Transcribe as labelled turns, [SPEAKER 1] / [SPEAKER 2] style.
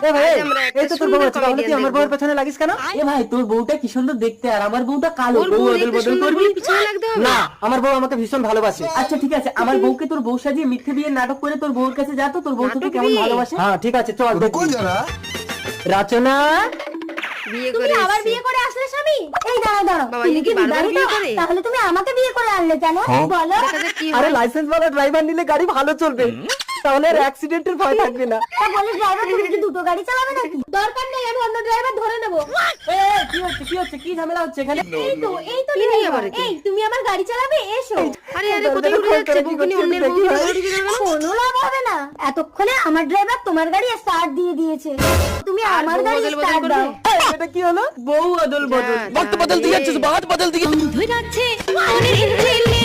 [SPEAKER 1] এ ভাই,
[SPEAKER 2] আজ আমরা একটা
[SPEAKER 1] এই তো তোর বউ
[SPEAKER 2] সুন্দর
[SPEAKER 1] আছে, তাহলে তুই
[SPEAKER 2] comedian
[SPEAKER 1] আমার
[SPEAKER 2] দেখবো।
[SPEAKER 1] বউয়ের পেছনে লাগিস কেন?
[SPEAKER 3] এ ভাই তোর বউটা কি সুন্দর দেখতে আর আমার বউটা কালো,
[SPEAKER 2] তোর
[SPEAKER 3] বউ
[SPEAKER 2] বউ
[SPEAKER 3] অদল
[SPEAKER 2] দেখতে
[SPEAKER 3] বদল
[SPEAKER 2] সুন্দর
[SPEAKER 3] করবি?
[SPEAKER 2] বলে পিছনে লাগতে হবে?
[SPEAKER 1] না, আমার বউ আমাকে ভীষণ ভালোবাসে।
[SPEAKER 3] আচ্ছা ঠিক আছে, আমার বউকে তোর বউ সাজিয়ে মিথ্যে বিয়ের নাটক করে তোর বউর কাছে যা তো, তোর বউ তোকে
[SPEAKER 2] নাটক
[SPEAKER 3] কেমন
[SPEAKER 2] বিয়ে?
[SPEAKER 3] ভালোবাসে।
[SPEAKER 1] হ্যাঁ ঠিক আছে, চল
[SPEAKER 4] रुको
[SPEAKER 1] দেখবি।
[SPEAKER 4] जरा।
[SPEAKER 1] রচনা,
[SPEAKER 2] বিয়ে
[SPEAKER 5] তুমি
[SPEAKER 2] করে
[SPEAKER 5] আবার
[SPEAKER 2] এসছে।
[SPEAKER 5] বিয়ে করে আসলে স্বামী? এই দাঁড়াও দাঁড়াও,
[SPEAKER 2] বাবা,
[SPEAKER 5] তুমি
[SPEAKER 2] এদিকে
[SPEAKER 5] কি
[SPEAKER 2] বারবার
[SPEAKER 5] বিবাহিত?
[SPEAKER 2] বিয়ে করে?
[SPEAKER 5] তাহলে তুমি আমাকে বিয়ে করে আনলে কেন বলো?
[SPEAKER 2] দেখা যাক কি
[SPEAKER 1] আরে
[SPEAKER 2] হয়।
[SPEAKER 1] লাইসেন্স ওয়ালা ড্রাইভার নিলে গাড়ি ভালো চলবে, তাহলে আর অ্যাক্সিডেন্টের ভয় থাকবে না।
[SPEAKER 5] তা বলে ড্রাইভার তুমি কি দুটো গাড়ি চালাবে নাকি? দরকার নেই, আমি অন্য ড্রাইভার ধরে নেব।
[SPEAKER 3] এ, কি হচ্ছে কি হচ্ছে, কি ঝামেলা হচ্ছে এখানে?
[SPEAKER 5] এই তো
[SPEAKER 2] কি নিয়ে
[SPEAKER 5] driver।
[SPEAKER 2] আবার একে?
[SPEAKER 5] এই তুমি আমার গাড়ি চালাবে, এসো।
[SPEAKER 2] আরে আরে কোথায় উড়ে যাচ্ছে? বউকে নিয়ে অন্যের বউ ঢুকে গেল না?
[SPEAKER 5] কোনো লাভ হবে না, এতক্ষণে আমার ড্রাইভার তোমার গাড়ি স্টার্ট দিয়ে দিয়েছে, তুমি
[SPEAKER 2] আর
[SPEAKER 5] আমার
[SPEAKER 2] বউ
[SPEAKER 5] গাড়ি
[SPEAKER 2] বদল বদল
[SPEAKER 5] স্টার্ট
[SPEAKER 2] করবে?
[SPEAKER 5] দাও।
[SPEAKER 1] এটা কি হলো?
[SPEAKER 3] বউ অদল বদল।
[SPEAKER 2] যা, যা রে।
[SPEAKER 5] ধরে যাচ্ছে মনের ছেলে